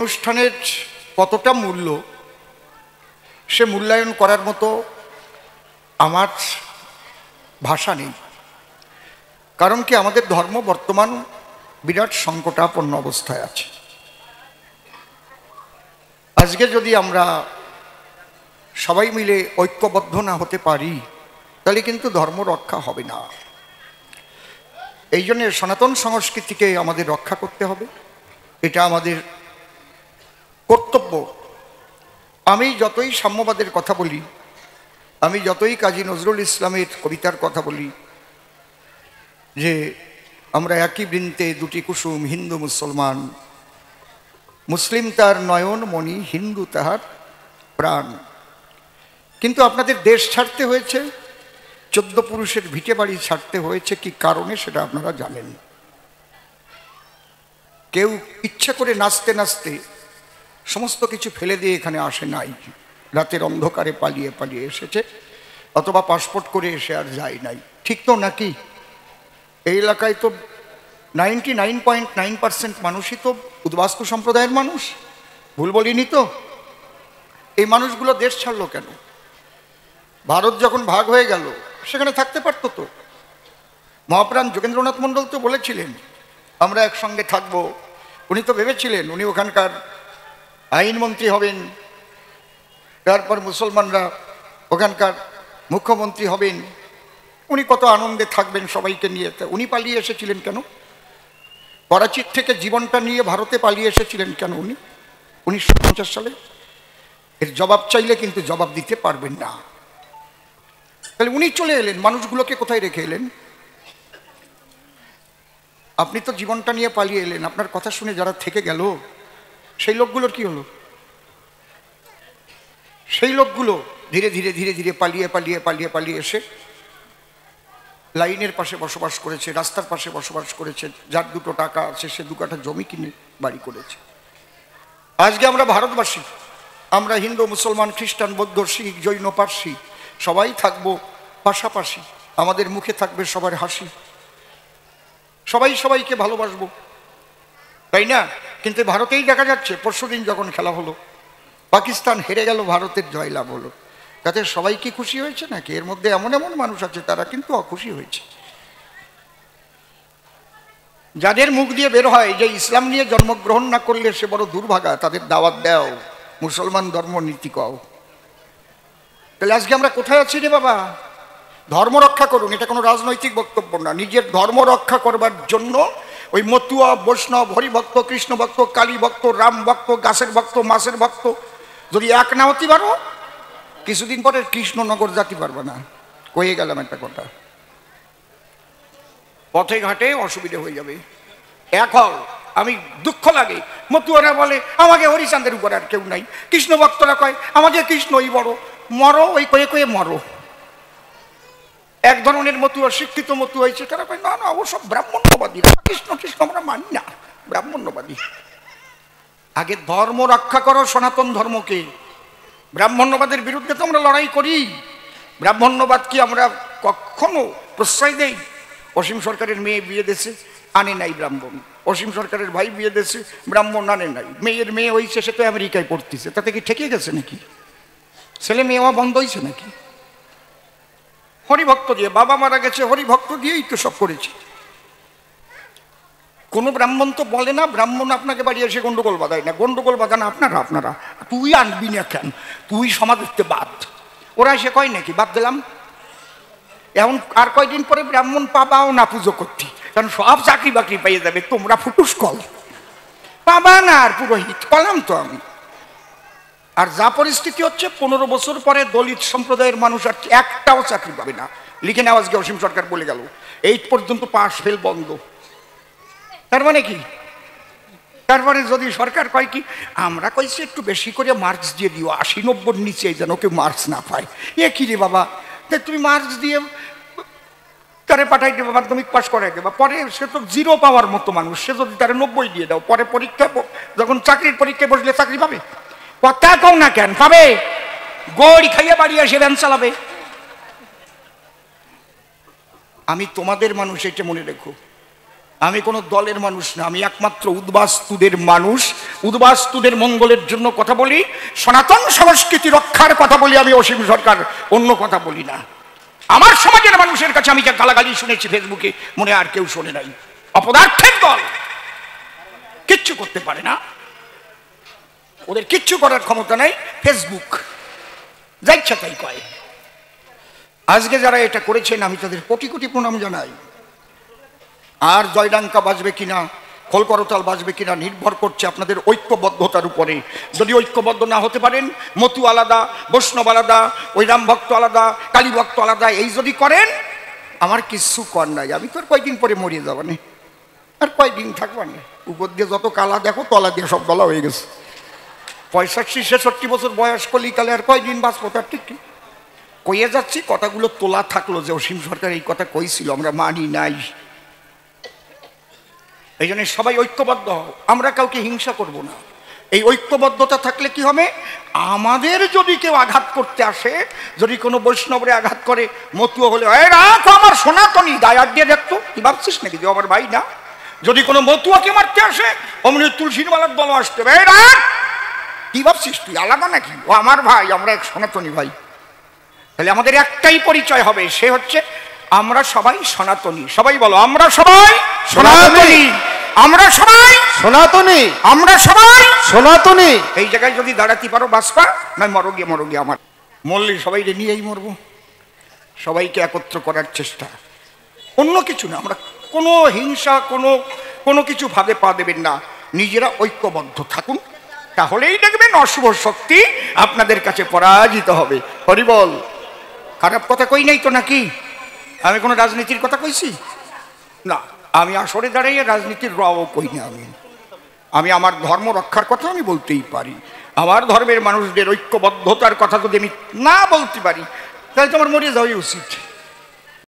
অনুষ্ঠানের কতটা মূল্য সে মূল্যায়ন করার মতো আমার ভাষা নেই। কারণ কি, আমাদের ধর্ম বর্তমান বিরাট সংকটাপন্ন অবস্থায় আছে। আজকে যদি আমরা সবাই মিলে ঐক্যবদ্ধ না হতে পারি তাহলে কিন্তু ধর্ম রক্ষা হবে না। এই জন্য সনাতন সংস্কৃতিকে আমাদের রক্ষা করতে হবে, এটা আমাদের কর্তব্য। আমি যতই সাম্যবাদের কথা বলি, আমি যতই কাজী নজরুল ইসলামের কবিতার কথা বলি যে আমরা একই বৃন্তে দুটি কুসুম, হিন্দু মুসলমান, মুসলিম তার নয়ন মণি, হিন্দু তাহার প্রাণ, কিন্তু আপনাদের দেশ ছাড়তে হয়েছে, 14 পুরুষের ভিটে বাড়ি ছাড়তে হয়েছে কি কারণে সেটা আপনারা জানেন। কেউ ইচ্ছা করে নাচতে নাচতে সমস্ত কিছু ফেলে দিয়ে এখানে আসে নাই, রাতের অন্ধকারে পালিয়ে পালিয়ে এসেছে, অথবা পাসপোর্ট করে এসে আর যায় নাই। ঠিক তো নাকি? এই এলাকায় তো 99.9% মানুষই তো উদ্বাস্তু সম্প্রদায়ের মানুষ, ভুল বলিনি তো? এই মানুষগুলো দেশ ছাড়লো কেন? ভারত যখন ভাগ হয়ে গেল সেখানে থাকতে পারতো তো। মহাপ্রাণ যোগেন্দ্রনাথ মণ্ডল তো বলেছিলেন আমরা একসঙ্গে থাকবো। উনি তো ভেবেছিলেন উনি ওখানকার আইনমন্ত্রী হবেন, তারপর মুসলমানরা ওখানকার মুখ্যমন্ত্রী হবেন, উনি কত আনন্দে থাকবেন সবাইকে নিয়ে। উনি পালিয়ে এসেছিলেন কেন? করাচির থেকে জীবনটা নিয়ে ভারতে পালিয়ে এসেছিলেন কেন উনি 1950 সালে? এর জবাব চাইলে কিন্তু জবাব দিতে পারবেন না। তাহলে উনি চলে এলেন, মানুষগুলোকে কোথায় রেখে এলেন? আপনি তো জীবনটা নিয়ে পালিয়ে এলেন, আপনার কথা শুনে যারা থেকে গেল সেই লোকগুলোর কি হলো? সেই লোকগুলো ধীরে ধীরে ধীরে ধীরে পালিয়ে পালিয়ে পালিয়ে পালিয়ে এসে লাইনের পাশে বসবাস করেছে, রাস্তার পাশে বসবাস করেছে, যার দুটো টাকা আছে সে 2 কাঠা জমি কিনে বাড়ি করেছে। আজকে আমরা ভারতবাসী, আমরা হিন্দু, মুসলমান, খ্রিস্টান, বৌদ্ধ, শিখ, জৈন, পার্সি সবাই থাকবো পাশাপাশি, আমাদের মুখে থাকবে সবার হাসি, সবাই সবাইকে ভালোবাসবো, তাই না? কিন্তু ভারতেই দেখা যাচ্ছে পরশুদিন যখন খেলা হলো, পাকিস্তান হেরে গেল, ভারতের জয়লাভ হলো, তাতে সবাই কি খুশি হয়েছে নাকি? এর মধ্যে এমন এমন মানুষ আছে তারা কিন্তু অখুশি হয়েছে। যাদের মুখ দিয়ে বের হয় যে ইসলাম নিয়ে জন্মগ্রহণ না করলে সে বড় দুর্ভাগা, তাদের দাওয়াত দাও, মুসলমান ধর্ম নীতি কও। তাহলে আজকে আমরা কোথায় আছি রে বাবা? ধর্ম রক্ষা করুন, এটা কোনো রাজনৈতিক বক্তব্য না। নিজের ধর্ম রক্ষা করবার জন্য ওই মতুয়া, বৈষ্ণব, হরিভক্ত, কৃষ্ণ ভক্ত, কালী ভক্ত, রাম ভক্ত, গাছের ভক্ত, মাছের ভক্ত যদি এক না হতে পারো, কিছুদিন পরে কৃষ্ণনগর যেতে পারবে না। কয়ে গেলাম একটা কথা, পথে ঘাটে অসুবিধা হয়ে যাবে। এখন আমি দুঃখ লাগে, মতুয়ারা বলে আমাকে হরিচাঁদের উপর আর কেউ নাই, কৃষ্ণ ভক্তরা কয় আমাকে কৃষ্ণই বড়, মরো ওই কয়ে কয়ে মরো। এক ধরনের মতুয়া, শিক্ষিত মতুয়া হয়েছে, তারা কয় না না ওসব ব্রাহ্মণ্যবাদী, কৃষ্ণ কৃষ্ণ আমরা মানি না, ব্রাহ্মণ্যবাদী। আগে ধর্ম রক্ষা করো, সনাতন ধর্মকে। ব্রাহ্মণ্যবাদের বিরুদ্ধে তো আমরা লড়াই করি। ব্রাহ্মণ্যবাদ কি আমরা কখনো প্রশ্রয় দেই? অসীম সরকারের মেয়ে বিয়ে দিয়েছে, আনে নাই ব্রাহ্মণ। অসীম সরকারের ভাই বিয়ে দিয়েছে, ব্রাহ্মণ আনে নাই। মেয়ের মেয়ে হয়েছে, সে তো আমেরিকায় পড়তেছে, তাতে কি ঠেকে গেছে নাকি? ছেলে মেয়ে হওয়া বন্ধ হয়েছে নাকি? হরিভক্ত দিয়ে, বাবা মারা গেছে হরিভক্ত দিয়েই তো সব করেছে। কোনো ব্রাহ্মণ তো বলে না ব্রাহ্মণ আপনাকে বাড়ি এসে গন্ডগোল বাঁধায় না। গন্ডগোল বাঁধান আপনারা, আপনারা তুই আনবি না কেন, তুই সমাজ দিতে বাদ। ওরা এসে কয় নাকি বাদ দিলাম? এখন আর কয়দিন পরে ব্রাহ্মণ পাবাও না পুজো করতে, কারণ সব চাকরি বাকরি পাইয়ে যাবে, তোমরা ফুটুস কল পাবা না আর পুরোহিত কলাম তো আমি। আর যা পরিস্থিতি হচ্ছে, 15 বছর পরে দলিত সম্প্রদায়ের মানুষ আর একটাও চাকরি পাবে না। লিখে নেওয়া আজকে অসীম সরকার বলে গেল 8 পর্যন্ত পাস ফেল বন্ধ। তার মানে কি? তারপরে যদি সরকার কয় কি আমরা কইছি একটু বেশি করে মার্কস দিয়ে দিও, 80-90 নিচে যেন কেউ মার্কস না পায়। এ কি রে বাবা, তুমি মার্কস দিয়ে তারে পাঠাই দেবো, মাধ্যমিক পাস করাই দেবা, পরে সে তো 0 পাওয়ার মতো মানুষ, সে যদি তারে 90 দিয়ে দাও, পরে পরীক্ষা যখন চাকরির পরীক্ষায় বসলে চাকরি পাবে? কথা কও না কেন, পাবে? গড়ি খাইয়ে বাড়ি এসে ভ্যান চালাবে। আমি তোমাদের মানুষ, এটা মনে রেখো। আমি কোনো দলের মানুষ না, আমি একমাত্র উদ্বাস্তুদের মানুষ। উদ্বাস্তুদের মঙ্গলের জন্য কথা বলি, সনাতন সংস্কৃতি রক্ষার কথা বলি আমি, অসীম সরকার, অন্য কথা বলি না। আমার সমাজের মানুষের কাছে আমি যা গালাগালি শুনেছি ফেসবুকে, মনে আর কেউ শোনে নাই। অপদার্থের দল, কিচ্ছু করতে পারে না, ওদের কিচ্ছু করার ক্ষমতা নাই। ফেসবুক যা ইচ্ছা তাই কয়। আজকে যারা এটা করেছেন আমি তাদের কোটি কোটি প্রণাম জানাই। আর জয়ডাঙ্কা বাজবে কিনা, খোলকরতাল বাজবে কিনা নির্ভর করছে আপনাদের ঐক্যবদ্ধতার উপরে। যদি ঐক্যবদ্ধ না হতে পারেন, মতু আলাদা, বৈষ্ণব আলাদা, ওই রাম ভক্ত আলাদা, কালী ভক্ত আলাদা, এই যদি করেন আমার কিচ্ছু কর নাই। আমি তো আর কয়দিন পরে মরিয়ে যাবো না, আর কয়দিন থাকবো না। উপর দিয়ে যত কালা দেখো, তলা দিয়ে সব গলা হয়ে গেছে। 65-66 বছর বয়স কলিকালে আর কয়দিন বাঁচবো তার ঠিক কি। কইয়ে যাচ্ছি, কথাগুলো তোলা থাকলো যে অসীম সরকার এই কথা কইছিল, আমরা মানি নাই। এই জন্য সবাই ঐক্যবদ্ধ হও, আমরা কাউকে হিংসা করব না। এই ঐক্যবদ্ধতা থাকলে কি হবে, আমাদের যদি কেউ আঘাত করতে আসে, যদি কোনো বৈষ্ণবরে আঘাত করে, মতুয়া হলে রাখো আমার সনাতনী, দায়ার দিয়ে দেখতো, কি ভাবছিস নাকি যে আমার ভাই না? যদি কোনো মতুয়াকে মারতে আসে, অমনি তুলসীর মালার দল আসতে হবে, রাখ, কি ভাবছিস তুই আলাদা নাকি, ও আমার ভাই, আমরা এক সনাতনী ভাই। তাহলে আমাদের একটাই পরিচয় হবে, সে হচ্ছে আমরা সবাই সনাতনী। সবাই বলো, আমরা সবাই সনাতনী, আমরা সবাই সনাতনী, আমরা সবাই সনাতনী। এই জায়গায় যদি দাঁড়াতে পারো বাঁচবা, নয় মরো গিয়ে আমার। মরলে সবাই নিয়েই মরবো, সবাইকে একত্র করার চেষ্টা, অন্য কিছু না। আমরা কোনো হিংসা, কোনো কিছু ভাবে পা দেবেন না, নিজেরা ঐক্যবদ্ধ থাকুন, তাহলেই দেখবেন অশুভ শক্তি আপনাদের কাছে পরাজিত হবে। হরি বল। খারাপ কথা কই নাই তো নাকি? আমি কোনো রাজনীতির কথা কইছি না, আমি আসরে দাঁড়িয়ে রাজনীতির রও কই না। আমি আমার ধর্ম রক্ষার কথা আমি বলতেই পারি। আমার ধর্মের মানুষদের ঐক্যবদ্ধতার কথা যদি আমি না বলতে পারি, তাহলে তো আমার মরে যাওয়াই উচিত।